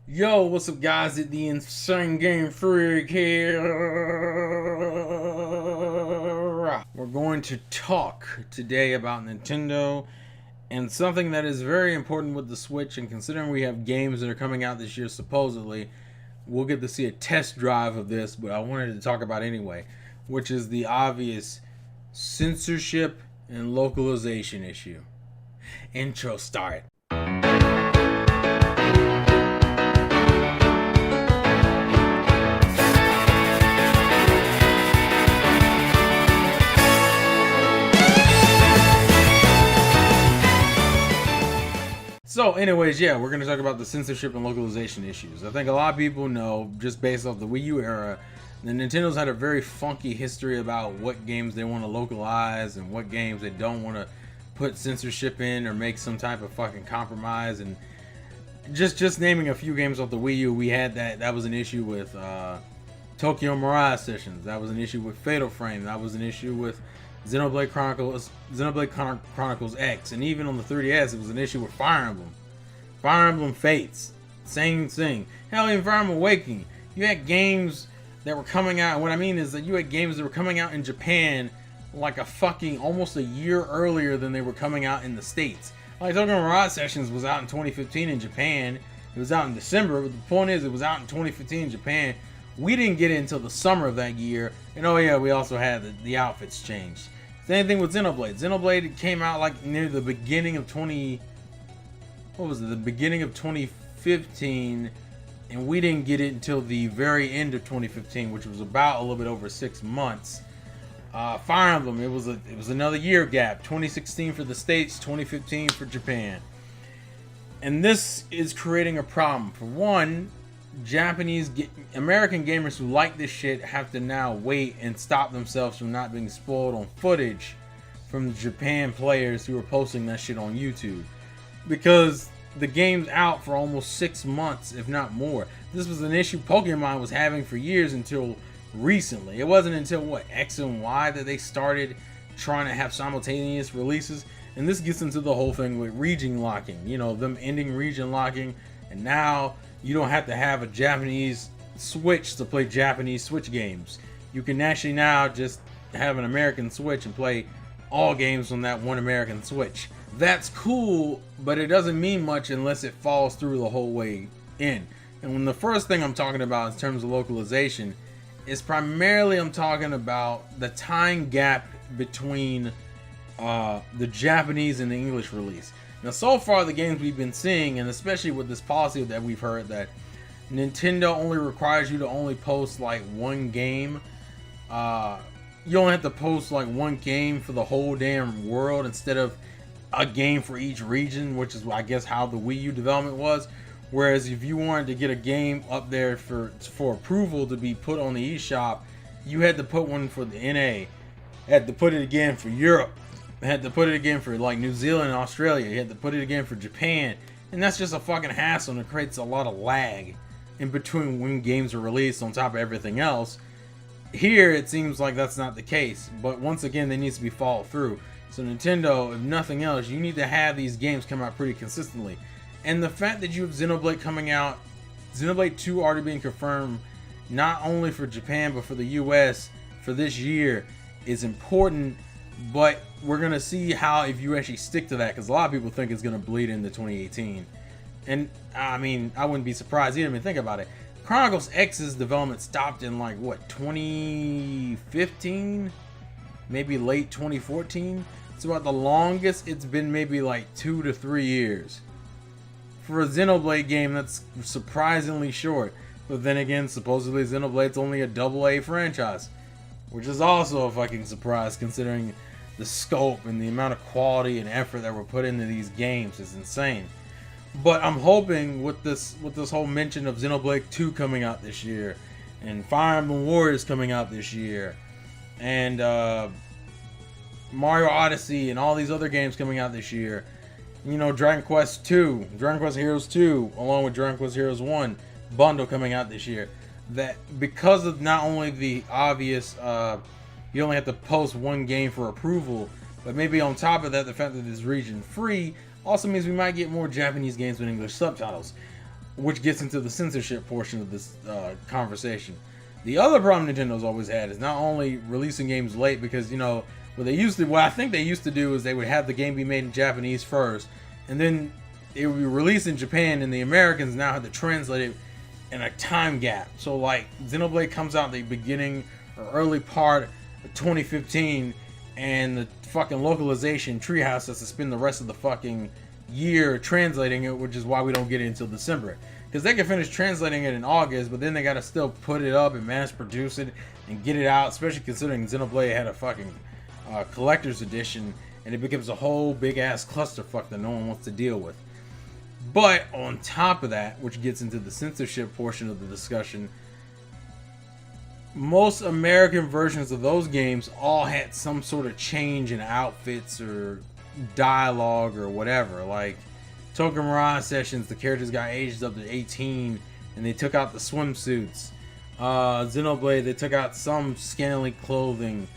Yo, what's up, guys? It's the Insane Game Freak here. We're going to talk today about Nintendo and something that is very important with the Switch. And considering we have games that are coming out this year, supposedly, we'll get to see a test drive of this, but I wanted to talk about anyway, which is the obvious censorship and localization issue. Intro start. So, anyways, yeah, we're going to talk about the censorship and localization issues. I think a lot of people know, just based off the Wii U era, the Nintendo's had a very funky history about what games they want to localize and what games they don't want to put censorship in or make some type of fucking compromise. And just naming a few games off the Wii U, we had that was an issue with Tokyo Mirage Sessions. That was an issue with Fatal Frame. That was an issue with Xenoblade Chronicles X, and even on the 3DS, it was an issue with Fire Emblem Fates, same thing. Hell, even Fire Emblem Awakening. You had games that were coming out. What I mean is that you had games that were coming out in Japan like a fucking almost a year earlier than they were coming out in the States. Like Tokyo Mirage Sessions was out in 2015 in Japan. It was out in December, but the point is, it was out in 2015 in Japan. We didn't get it until the summer of that year, and oh yeah, we also had the outfits changed. Same thing with Xenoblade. Xenoblade came out like near the beginning of the beginning of 2015, and we didn't get it until the very end of 2015, which was about a little bit over 6 months. Fire Emblem, it was another year gap. 2016 for the States, 2015 for Japan. And this is creating a problem. For one, American gamers who like this shit have to now wait and stop themselves from not being spoiled on footage from the Japan players who are posting that shit on YouTube, because the game's out for almost 6 months, if not more. This was an issue Pokemon was having for years until recently. It wasn't until X and Y that they started trying to have simultaneous releases, and this gets into the whole thing with region locking. You know, them ending region locking, and now you don't have to have a Japanese Switch to play Japanese Switch games. You can actually now just have an American Switch and play all games on that one American Switch. That's cool, but it doesn't mean much unless it falls through the whole way in. And when the first thing I'm talking about in terms of localization is primarily I'm talking about the time gap between the Japanese and the English release. Now, so far, the games we've been seeing, and especially with this policy that we've heard that Nintendo only requires you to only post like one game. You only have to post like one game for the whole damn world instead of a game for each region, which is, I guess, how the Wii U development was. Whereas if you wanted to get a game up there for approval to be put on the eShop, you had to put one for the NA, had to put it again for Europe, had to put it again for like New Zealand and Australia. You had to put it again for Japan. And that's just a fucking hassle, and it creates a lot of lag in between when games are released on top of everything else. Here, it seems like that's not the case. But once again, there needs to be followed through. So Nintendo, if nothing else, you need to have these games come out pretty consistently. And the fact that you have Xenoblade coming out, Xenoblade 2 already being confirmed, not only for Japan, but for the US for this year, is important. But we're going to see how, if you actually stick to that, because a lot of people think it's going to bleed into 2018. And, I mean, I wouldn't be surprised either. I mean, think about it. Chronicles X's development stopped in, like, what, 2015? Maybe late 2014? It's about the longest it's been, maybe, like, 2 to 3 years. For a Xenoblade game, that's surprisingly short. But then again, supposedly Xenoblade's only a AA franchise, which is also a fucking surprise considering the scope and the amount of quality and effort that were put into these games is insane. But I'm hoping with this whole mention of Xenoblade 2 coming out this year, and Fire Emblem Warriors coming out this year, and Mario Odyssey and all these other games coming out this year, you know, Dragon Quest Heroes 2, along with Dragon Quest Heroes 1 bundle coming out this year, that because of not only the obvious you only have to post one game for approval, but maybe on top of that, the fact that it's region free also means we might get more Japanese games with English subtitles. which gets into the censorship portion of this conversation. The other problem Nintendo's always had is not only releasing games late, because, you know, what I think they used to do is they would have the game be made in Japanese first, and then it would be released in Japan, and the Americans now had to translate it in a time gap. So, like, Xenoblade comes out the beginning or early part of 2015, and the fucking localization Treehouse has to spend the rest of the fucking year translating it, which is why we don't get it until December. Because they can finish translating it in August, but then they gotta still put it up and mass produce it and get it out, especially considering Xenoblade had a fucking collector's edition, and it becomes a whole big ass clusterfuck that no one wants to deal with. But on top of that, which gets into the censorship portion of the discussion, most American versions of those games all had some sort of change in outfits or dialogue or whatever. Like Token Mirage Sessions, the characters got aged up to 18 and they took out the swimsuits. Xenoblade, they took out some scantily clothing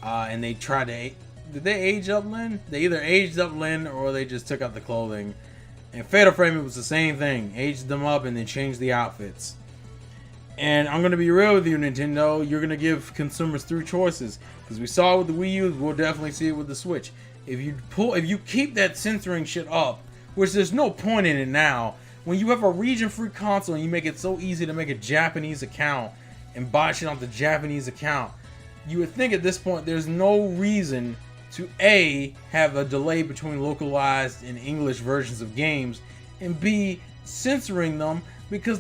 and they tried to... Did they age up Lyn? They either aged up Lyn or they just took out the clothing. And Fatal Frame, it was the same thing. Aged them up and then changed the outfits. And I'm going to be real with you, Nintendo. You're going to give consumers three choices. Because we saw it with the Wii U, we'll definitely see it with the Switch. If you keep that censoring shit up, which there's no point in it now, when you have a region-free console and you make it so easy to make a Japanese account and buy shit off the Japanese account, you would think at this point there's no reason to A, have a delay between localized and English versions of games, and B, censoring them because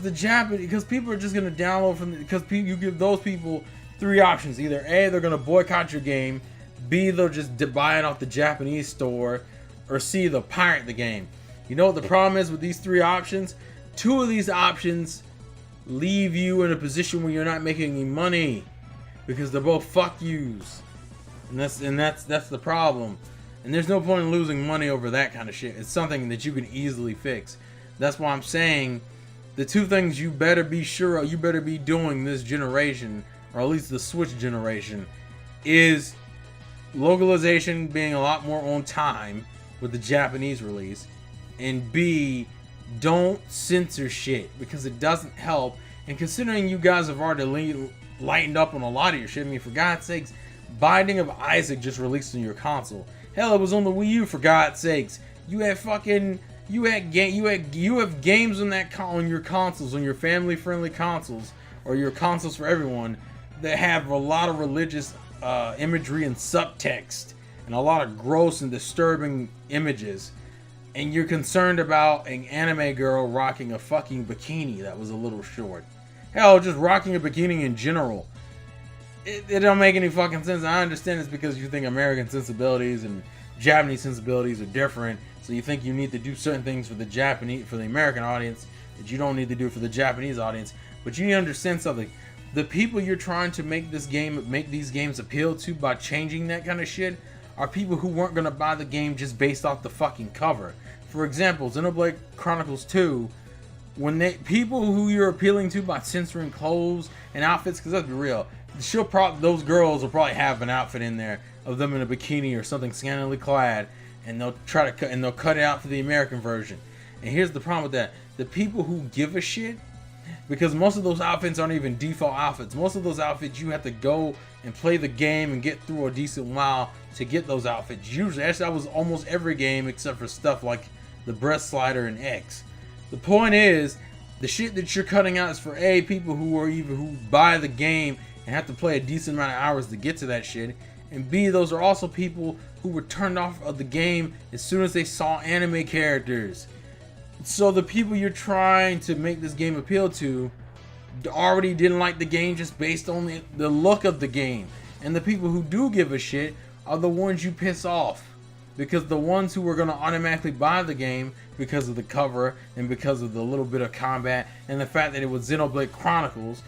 people are just gonna download from because you give those people three options. Either A, they're gonna boycott your game, B, they'll just buy it off the Japanese store, or C, they'll pirate the game. You know what the problem is with these three options? Two of these options leave you in a position where you're not making any money because they're both fuck yous. And that's the problem. And there's no point in losing money over that kind of shit. It's something that you can easily fix. That's why I'm saying the two things you better be sure of, you better be doing this generation, or at least the Switch generation, is localization being a lot more on time with the Japanese release, and B, don't censor shit because it doesn't help. And considering you guys have already lightened up on a lot of your shit, I mean, for God's sakes, Binding of Isaac just released on your console. Hell, it was on the Wii U, for God's sakes. You have games on on your consoles, on your family-friendly consoles, or your consoles for everyone, that have a lot of religious imagery and subtext, and a lot of gross and disturbing images. And you're concerned about an anime girl rocking a fucking bikini that was a little short. Hell, just rocking a bikini in general. It don't make any fucking sense. I understand it's because you think American sensibilities and Japanese sensibilities are different, so you think you need to do certain things for the American audience that you don't need to do for the Japanese audience. But you need to understand something. The people you're trying to make these games appeal to by changing that kind of shit are people who weren't gonna buy the game just based off the fucking cover. For example, Xenoblade Chronicles 2, people who you're appealing to by censoring clothes and outfits, because let's be real, those girls will probably have an outfit in there of them in a bikini or something scantily clad, and they'll cut it out for the American version. And here's the problem with that: the people who give a shit, because most of those outfits aren't even default outfits. Most of those outfits you have to go and play the game and get through a decent while to get those outfits. Usually, actually, that was almost every game except for stuff like the breast slider and X. The point is, the shit that you're cutting out is for A, people who buy the game and have to play a decent amount of hours to get to that shit, and B, those are also people who were turned off of the game as soon as they saw anime characters. So the people you're trying to make this game appeal to already didn't like the game just based on the look of the game. And the people who do give a shit are the ones you piss off. Because the ones who are going to automatically buy the game because of the cover and because of the little bit of combat and the fact that it was Xenoblade Chronicles,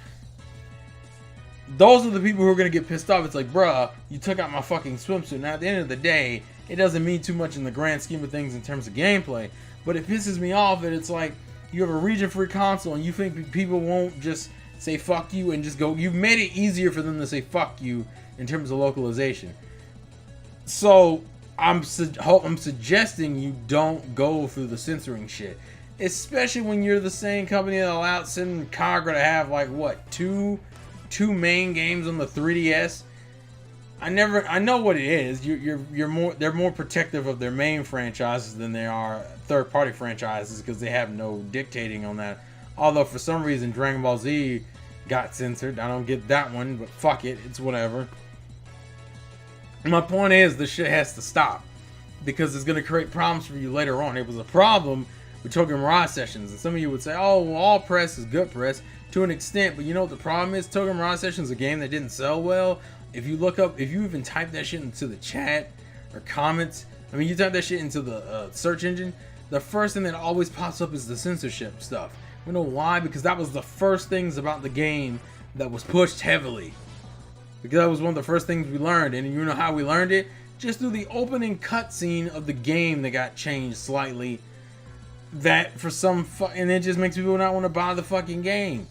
those are the people who are going to get pissed off. It's like, bruh, you took out my fucking swimsuit. Now, at the end of the day, it doesn't mean too much in the grand scheme of things in terms of gameplay. But it pisses me off that it's like, you have a region-free console and you think people won't just say fuck you and just go. You've made it easier for them to say fuck you in terms of localization. So I'm suggesting you don't go through the censoring shit. especially when you're the same company that allowed Sim Kagra to have like what two main games on the 3DS. I know what it is. They're more protective of their main franchises than they are third-party franchises because they have no dictating on that. Although for some reason Dragon Ball Z got censored. I don't get that one, but fuck it, it's whatever. My point is, this shit has to stop because it's gonna create problems for you later on. It was a problem with Tokyo Mirage Sessions, and some of you would say, "Oh, well, all press is good press to an extent," but you know what the problem is? Tokyo Mirage Sessions is a game that didn't sell well. If you even type that shit into the chat or comments, I mean, you type that shit into the search engine, the first thing that always pops up is the censorship stuff. You know why? Because that was the first things about the game that was pushed heavily. Because that was one of the first things we learned, and you know how we learned it? Just through the opening cutscene of the game that got changed slightly. That for some and it just makes people not want to buy the fucking game.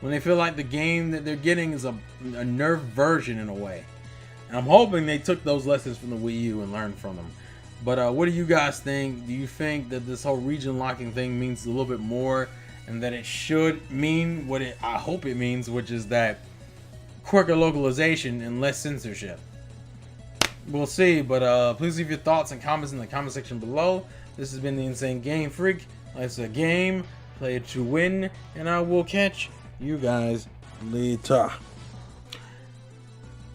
When they feel like the game that they're getting is a nerfed version in a way. And I'm hoping they took those lessons from the Wii U and learned from them. But what do you guys think? Do you think that this whole region locking thing means a little bit more, and that it should mean what I hope it means, which is that quicker localization and less censorship? We'll see, but please leave your thoughts and comments in the comment section below. This has been the Insane Game Freak. Life's a game, play it to win, and I will catch you guys later.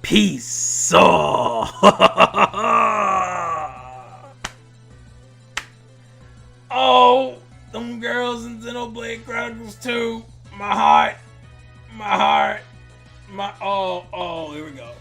Peace. Oh, them girls in Xenoblade Chronicles 2. My heart. Oh, here we go.